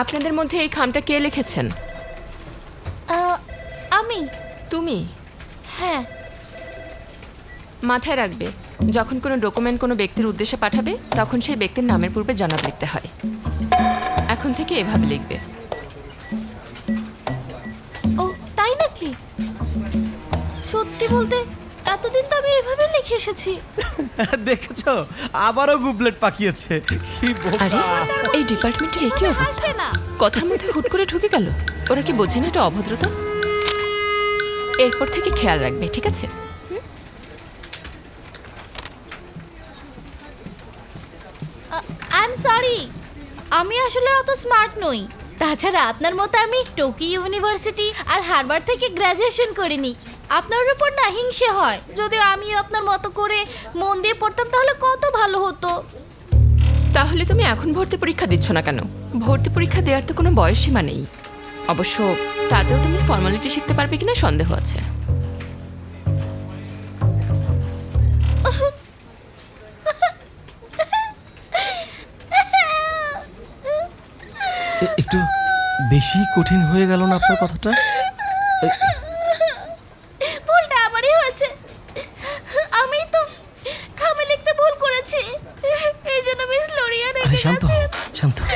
আপনাদের মধ্যে এই খামটা কে লিখেছেন? আমি। তুমি? হ্যাঁ। মাথায় রাখবে, যখন কোনো ডকুমেন্ট কোনো ব্যক্তির উদ্দেশ্যে পাঠাবে তখন সেই ব্যক্তির নামের পূর্বে জনাব লিখতে হয়। এখন থেকে এভাবে লিখবে। ও তাই নাকি? সত্যি বলতে এতদিন তো আমি এভাবে লিখে এসেছি। দেখেছো, আবারও গুবলেট পাকিয়েছে। কি আরে বোকা! এই ডিপার্টমেন্টের একই অবস্থা, হাসবে না। কথার মধ্যে হুট করে ঢুকে গেল। ওরা কি বোঝে না এটা অভদ্রতা? এরপর থেকে খেয়াল রাখবে, ঠিক আছে? আই এম সরি, আমি আসলে অত স্মার্ট নই। তাছাড়া আপনার মতো আমি টোকিও ইউনিভার্সিটি আর হার্ভার্ড থেকে গ্র্যাজুয়েশন করিনি। আপনার উপর না হিংসে হয়। যদি আমি আপনার মতো করে মন দিয়ে পড়তাম তাহলে কত ভালো হতো। তাহলে তুমি এখন ভর্তি পরীক্ষা দিচ্ছ না কেন? ভর্তি পরীক্ষা দেওয়ার তো কোনো বয়সসীমা নেই। অবশ্য তাতেও তুমি ফর্মালিটি শিখতে পারবে কিনা সন্দেহ আছে। একটু বেশি কঠিন হয়ে গেল না আপনার কথাটা? ভুলটা আমারই হয়েছে। আমি তো খামে লিখতে ভুল করেছি। এই জন্য মিস লোরিয়া আরে রেগে শান্ত গেছে। হও, শান্ত হও।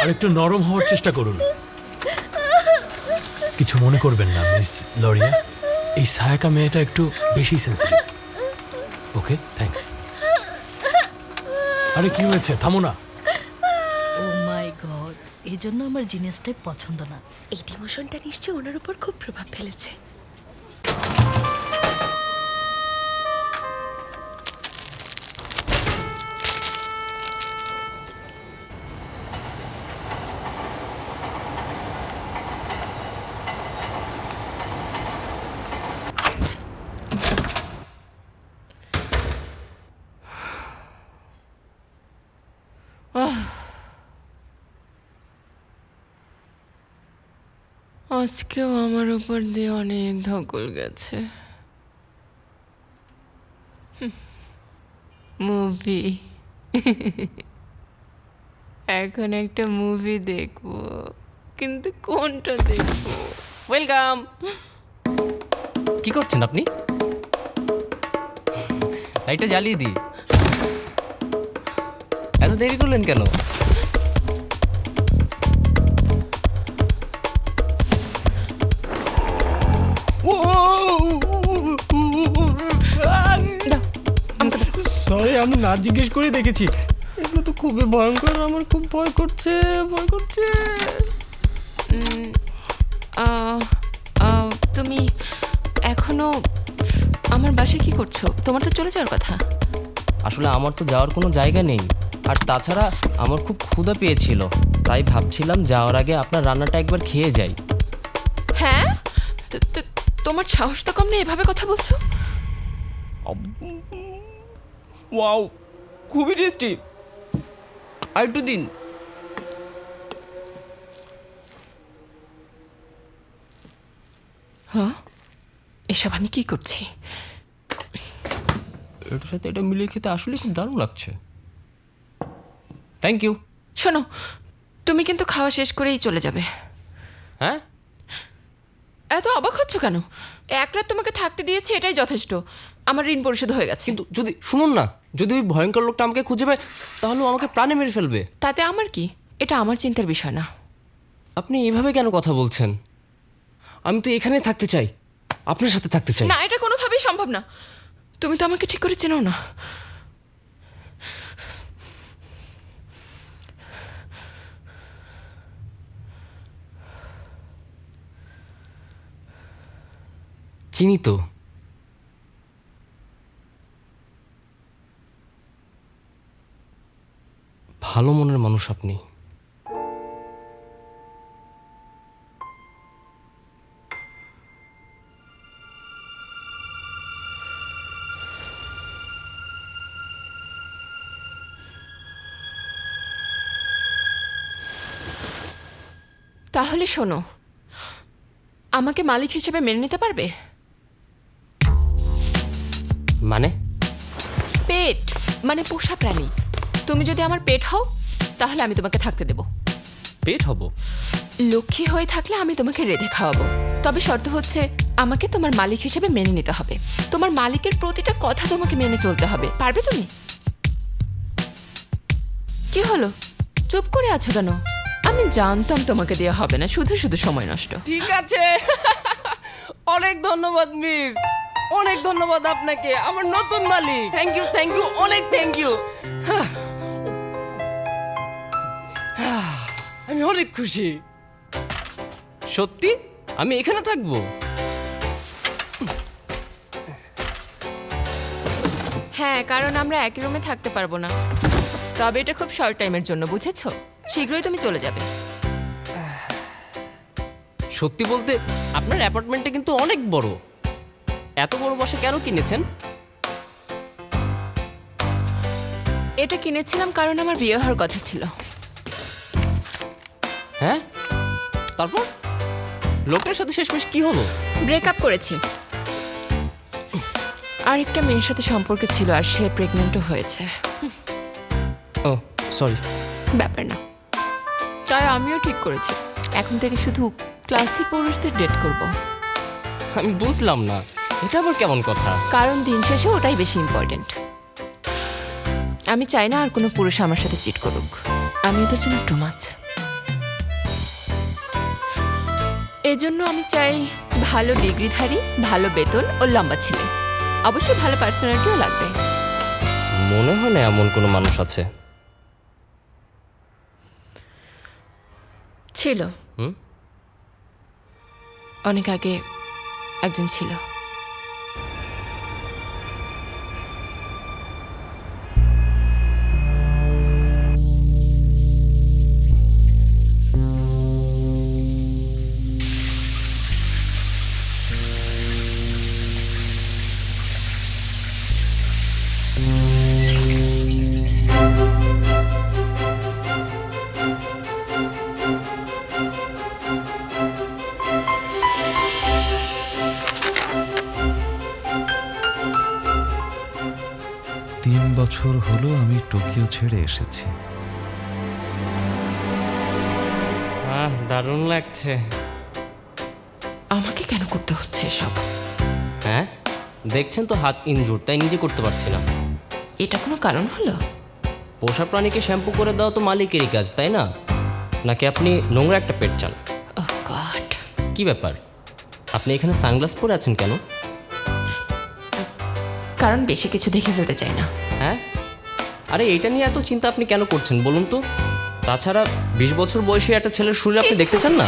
আর একটু নরম হওয়ার চেষ্টা করুন। কিছু মনে করবেন না মিস লরিয়া, এই সায়াকা মেয়েটা একটু বেশি সেন্সিটিভ। ওকে, থ্যাঙ্কস। আরে কি হয়েছে? থামো না। ও মাই গড, এই জন্য আমার জিনিসটাই পছন্দ না। এই ডিমোশনটা নিশ্চয়ই ওনার উপর খুব প্রভাব ফেলেছে। আজকেও আমার উপর দিয়ে অনেক ধকল গেছে। মুভি, এখন একটা মুভি দেখবো, কিন্তু কোনটা দেখবো? ওয়েলকাম। কি করছেন আপনি? লাইটটা জ্বালিয়ে দিই। এত দেরি করলেন কেন? সরি, আমি না জিজ্ঞেস করে দেখেছি। এগুলো তো খুবই ভয়ঙ্কর, আমার খুব ভয় করছে, ভয় করছে। তুমি এখনো আমার বাসায় কি করছো? তোমার তো চলে যাওয়ার কথা। আসলে আমার তো যাওয়ার কোনো জায়গা নেই, আর তাছাড়া আমার খুব ক্ষুধা পেয়েছিল, তাই ভাবছিলাম যাওয়ার আগে আপনার রান্নাটা একবার খেয়ে যাই। হ্যাঁ, তোমার সাহস তো কম নেই, এভাবে কথা বলছো? ওয়াও, খুবই টেস্টি। আর একটু দিন। হ্যাঁ, এসব আমি কি করছি? এটার সাথে এটা মিলিয়ে খেতে আসলে খুব দারুণ লাগছে। Thank you. শোনো, তুমি কিন্তু খাওয়া শেষ করেই চলে যাবে। হ্যাঁ, এত অবাক হচ্ছ কেন? এক রাত তোমাকে থাকতে দিয়েছি, এটাই যথেষ্ট। আমার ঋণ পরিশোধ হয়ে গেছে। কিন্তু যদি শুনুন না, যদি ওই ভয়ঙ্কর লোকটা আমাকে খুঁজে পায় তাহলে ও আমাকে প্রাণে মেরে ফেলবে। তাতে আমার কি? এটা আমার চিন্তার বিষয় না। আপনি এভাবে কেন কথা বলছেন? আমি তো এখানে থাকতে চাই, আপনার সাথে থাকতে চাই। না, এটা কোনোভাবেই সম্ভব না। তুমি তো আমাকে ঠিক করে চেনো না। চিনি তো। ভালো মনের মানুষ আপনি। তাহলে শোনো, আমাকে মালিক হিসেবে মেনে নিতে পারবে? মানে? পেট মানে পোষা প্রাণী। তুমি যদি আমার পেট হও তাহলে আমি তোমাকে থাকতে দেব। পেট হব? লক্ষ্মী হয়ে থাকলে আমি তোমাকে রেঁধে খাওয়াবো, তবে শর্ত হচ্ছে আমাকে তোমার মালিক হিসেবে মেনে নিতে হবে। তোমার মালিকের প্রতিটা কথা তোমাকে মেনে চলতে হবে। পারবে তুমি? কি হলো, চুপ করে আছো কেন? আমি জানতাম তোমাকে দেওয়া হবে না, শুধু শুধু সময় নষ্ট। ঠিক আছে। অনেক ধন্যবাদ মিস, অনেক ধন্যবাদ আপনাকে, আমার নতুন মালিক। থ্যাংক ইউ, অনেক থ্যাংক ইউ। আমি অনেক খুশি। সত্যি আমি এখানে থাকবো? হ্যাঁ, কারণ আমরা একই রুমে থাকতে পারবো না। তবে এটা খুব শর্ট টাইমের জন্য, বুঝেছো? শীঘ্রই তুমি চলে যাবে। সত্যি বলতে আপনার অ্যাপার্টমেন্টটা কিন্তু অনেক বড়। এত বড় বাসা কেন কিনেছেন? এটা কিনেছিলাম কারণ আমার বিয়ে হওয়ার কথা ছিল। হ্যাঁ, তারপর লোকের সাথে শেষমেশ কি হলো? ব্রেকআপ করেছি। আর একটা মেয়ের সাথে সম্পর্ক ছিল, আর সে প্রেগনেন্টও হয়েছে। ও সরি। ব্যাপার না। তাই আমিও ঠিক করেছি এখন থেকে শুধু ক্লাসি পুরুষদের ডেট করব। আমি বুঝলাম না, এটা আবার কেমন কথা? কারণ দিন শেষে ওটাই বেশি ইম্পর্টেন্ট। আমি চাই না আর কোনো পুরুষ আমার সাথে চিট করুক। আমি ওদের জন্য টু মাচ। এজন্য আমি চাই ভালো ডিগ্রিধারী, ভালো বেতন ও লম্বা ছেলে। অবশ্যই ভালো পার্সোনালিটিও লাগবে। মনে হয় না এমন কোনো মানুষ আছে। ছিল। হুম? অনেক আগে একজন ছিল। তিন বছর হলো আমি টোকিও ছেড়ে এসেছি। দারুণ লাগছে। আমাকে কেন করতে হচ্ছে এসব? হ্যাঁ, দেখছেন তো হাত ইনজুর, তাই নিজে করতে পারছি না। এটা কোনো কারণ হলো? পোষা প্রাণীকে শ্যাম্পু করে দেওয়া তো মালিকেরই কাজ, তাই না? নাকি আপনি নোংরা একটা পেট চান? ওহ গড। কি ব্যাপার, আপনি এখানে সানগ্লাস পরে আছেন কেন? কারণ বেশি কিছু দেখে ফেলতে চাই না। হ্যাঁ, আরে এইটা নিয়ে এত চিন্তা আপনি কেন করছেন বলুন তো? তাছাড়া 20 বছর বয়সী একটা ছেলের শরীর আপনি দেখতে চান না?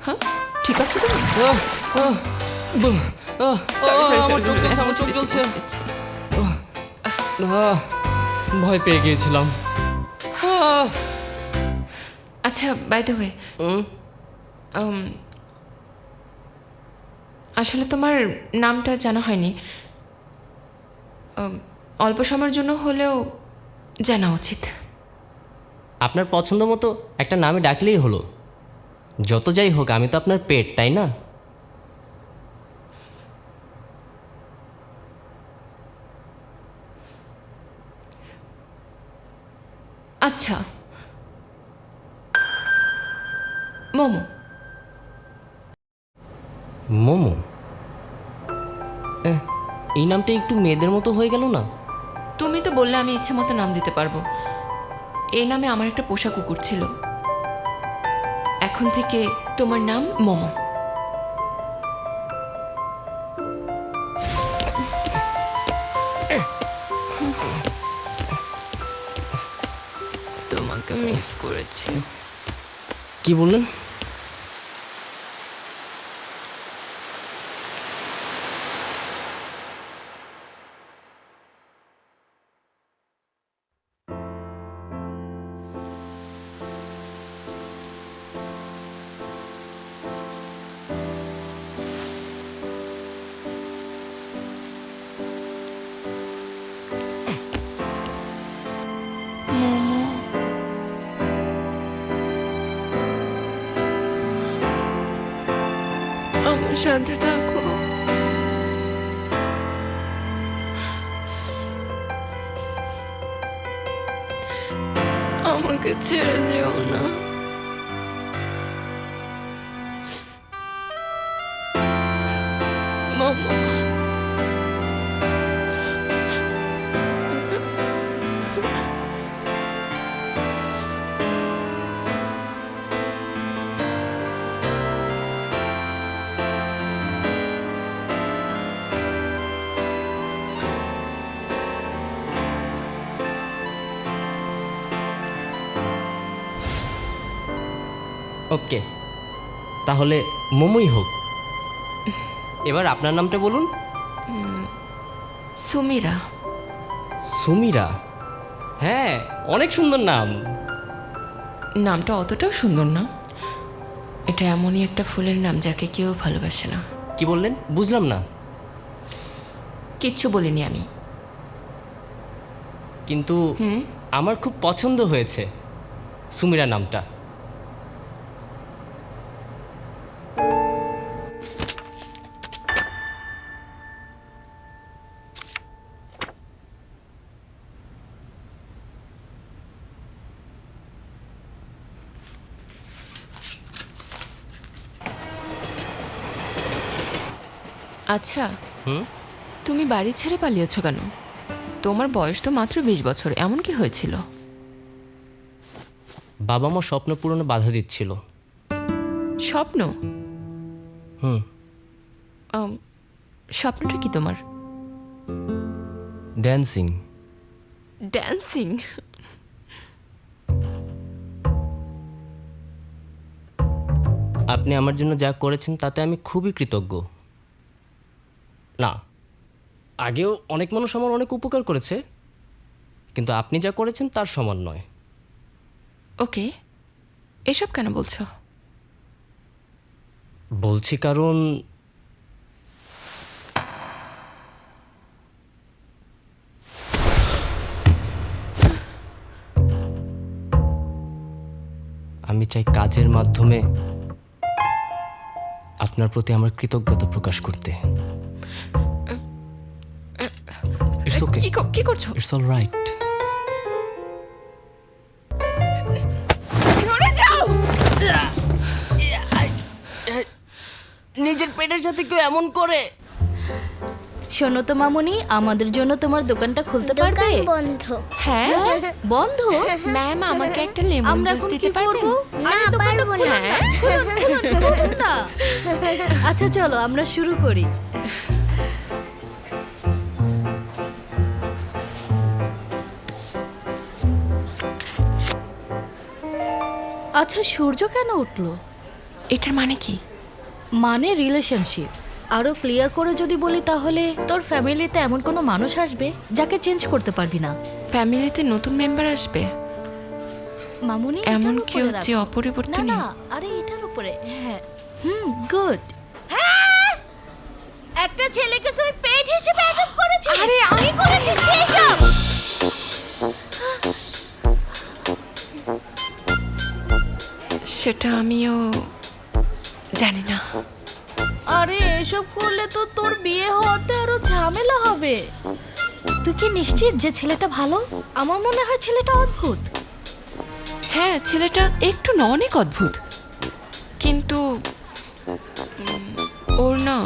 হ্যাঁ, ঠিক আছে তুমি? আমার চোখ জ্বলছে, আমার চোখ জ্বলছে। ভয় পেয়ে গিয়েছিলাম। আচ্ছা, বাই দ্য ওয়ে, আসলে তোমার নামটা জানা হয়নি। অল্প সময়ের জন্য হলেও জানা উচিত। আপনার পছন্দ মতো একটা নামে ডাকলেই হলো। যত যাই হোক, আমি তো আপনার পেট, তাই না? আচ্ছা, মোমো। মোমো? এই নামটা একটু মেয়েদের মতো হয়ে গেল না? তুমি তো বললে আমি ইচ্ছে মতো নাম দিতে পারবো। এই নামে আমার একটা পোষা কুকুর ছিল। এখন থেকে তোমার নাম মোমো। তোমাকে মিস করেছি। কি বললেন? মোমো, আমার সাথে থাকো। আমাকে ছেড়ে যেও না। মামা, ওকে, তাহলে মোমোই হোক। এবার আপনার নামটা বলুন। সুমিরা। সুমিরা? হ্যাঁ, অনেক সুন্দর নাম। নামটা অতটাও সুন্দর না। এটা এমনই একটা ফুলের নাম যাকে কেউ ভালোবাসে না। কি বললেন? বুঝলাম না। কিচ্ছু বলিনি আমি। কিন্তু আমার খুব পছন্দ হয়েছে সুমিরা নামটা। আচ্ছা, হুম? তুমি বাড়ি ছেড়ে পালিয়েছো কেন? তোমার বয়স তো মাত্র 20 বছর, এমন কি হয়েছিল? বাবা মা স্বপ্ন পূরণে বাধা দিচ্ছিল। স্বপ্ন? হুম। স্বপ্নটা কি তোমার? ড্যান্সিং। ড্যান্সিং? আপনি আমার জন্য যা করেছেন তাতে আমি খুবই কৃতজ্ঞ। না, আগেও অনেক মানুষ আমার অনেক উপকার করেছে, কিন্তু আপনি যা করেছেন তার সমান নয়। ওকে, এসব কেন বলছো? বলছি কারণ আমি চাই কাজের মাধ্যমে আপনার প্রতি আমার কৃতজ্ঞতা প্রকাশ করতে। ইটস ওকে, কি করছো? It's all right. সরে যাও! নিজের পেটের সাথে কেউ এমন করে? শোনো তো মামুনি, আমাদের জন্য তোমার দোকানটা খুলতে পারবে? দোকান বন্ধ। হ্যাঁ বন্ধ? ম্যাম, আমাকে একটা লেমন আমরা জুস এখন দিতে কি পারবেন? করবো? না, আরে দোকানটা পারবো না। খুলুন না। আচ্ছা চলো আমরা শুরু করি। আচ্ছা, সূর্য কেন উঠলো? এটার মানে কি? মানে রিলেশনশিপ। আরো ক্লিয়ার করে যদি বলি তাহলে তোর ফ্যামিলিতে এমন কোনো মানুষ আসবে যাকে চেঞ্জ করতে পারবি না। ফ্যামিলিতে নতুন মেম্বার আসবে? মামুনি, এমন এটার উপরে কেউ রাখো। যে অপরিবর্তনীয়? না না, আরে এটার উপরে। হ্যাঁ, গুড। একটা ছেলেকে তুই পেট হিসেবে অ্যাডপ্ট করেছিস? আরে আমি করেছিস কি এসব? সেটা আমিও জানি না। আরে এসব করলে তো তোর বিয়ে হওয়াতে আরো ঝামেলা হবে। তুই কি নিশ্চিত যে ছেলেটা ভালো? আমার মনে হয় ছেলেটা অদ্ভুত। হ্যাঁ, ছেলেটা একটু না অনেক অদ্ভুত, কিন্তু ওর না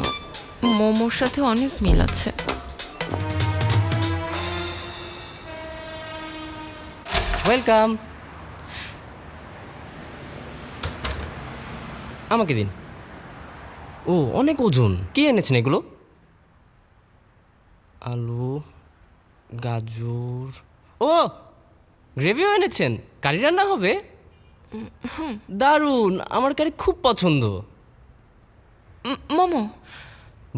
মোমোর সাথে অনেক মিল আছে। ওয়েলকাম। আমাকে দিন। ও, অনেক ওজন। কি এনেছেন এগুলো? আলু, গাজর, ও গ্রেভিও এনেছেন। কারি রান্না হবে? দারুণ, আমার কারি খুব পছন্দ। মোমো,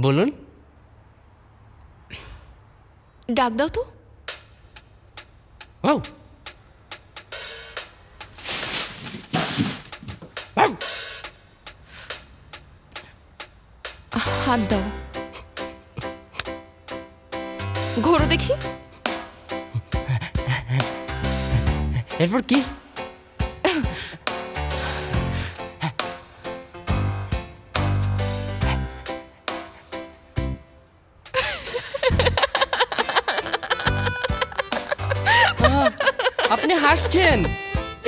বলুন। ডাক দাও তো। আউ। আউ। হাত দাও। ঘোরো দেখি। এরপর কি? আপনি হাসছেন,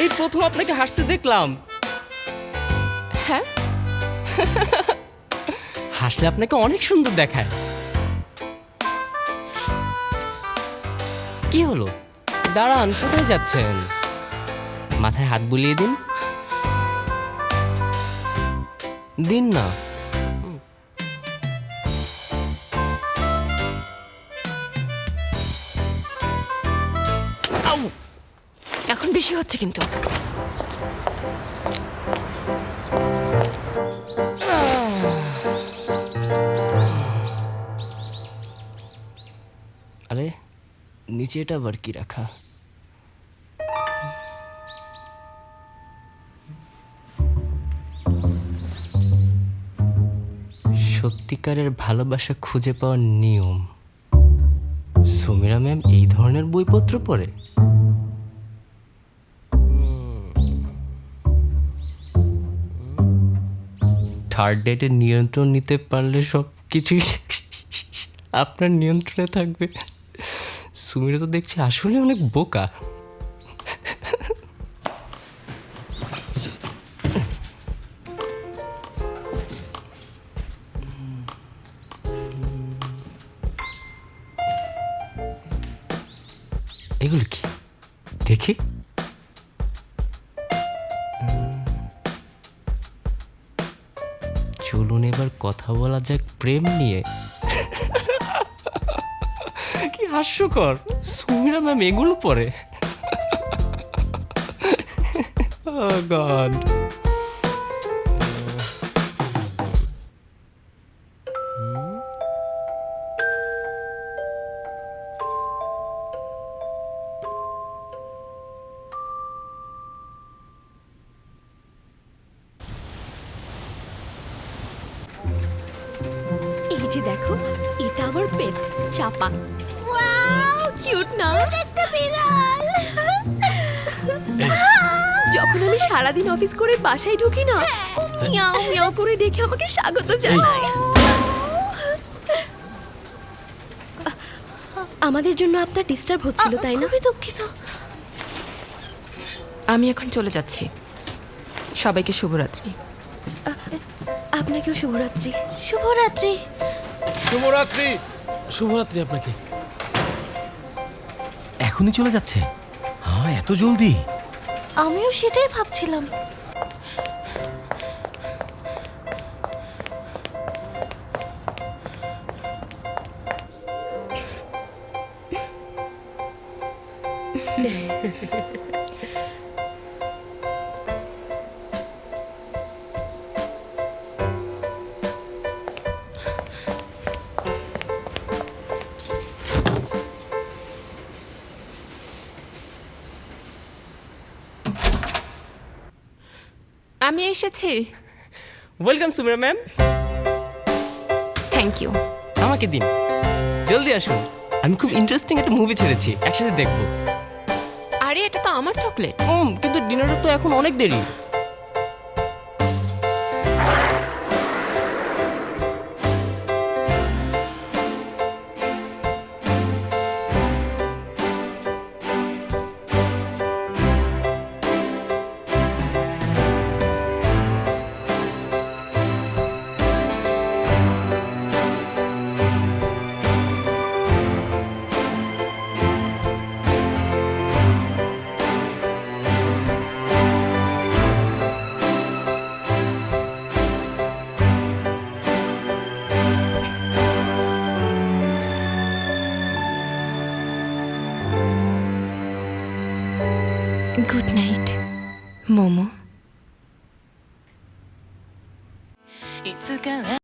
এই প্রথম আপনাকে হাসতে দেখলাম। হ্যাঁ, হাসলে আপনাকে অনেক সুন্দর দেখায়। কি হলো, দাঁড়ান, কোথায় যাচ্ছেন? মাথায় হাত বুলিয়ে দিন। দিন না। এখন বেশি হচ্ছে কিন্তু। আরে নিচে এটা আবার কি রাখা? সত্যিকারের ভালোবাসা খুঁজে পাওয়ার নিয়ম। সুমিরা ম্যাম এই ধরনের বইপত্র পড়ে? থার্ড ডেটের নিয়ন্ত্রণ নিতে পারলে সব কিছুই আপনার নিয়ন্ত্রণে থাকবে। সুমিরা তো দেখছি আসলে অনেক বোকা। এগুলো কি দেখি? চলুন এবার কথা বলা যাক প্রেম নিয়ে। কি হাস্যকর, সুমিরা ম্যাম এগুলো পড়ে? Oh God. এই যে দেখো, এটা আমার পেট চাপা। ওয়াও, কিউট না? একটা বিড়াল। যখন আমি সারাদিন অফিস করে বাসায় ঢুকি না, ও মিয়াও মিয়াও করে ডেকে আমাকে স্বাগত জানায়। আমাদের জন্য আপনার ডিস্টার্ব হচ্ছিল, তাই না? খুবই দুঃখিত। আমি এখন চলে যাচ্ছি। সবাইকে শুভরাত্রি। আপনাকেও শুভরাত্রি। শুভরাত্রি। শুভরাত্রি। শুভরাত্রি আপনাকে। এখনই চলে যাচ্ছে? হ্যাঁ, এত জলদি? আমিও সেটাই ভাবছিলাম। আমি এসেছি। Welcome Sumira ma'am. Thank you. আমাকে দিন, জলদি আসুন। আমি খুব ইন্টারেস্টিং একটা মুভি ছেড়েছি, একসাথে দেখবো। আরে এটা তো আমার চকলেট। কিন্তু ডিনারের তো এখন অনেক দেরি। Good night momo.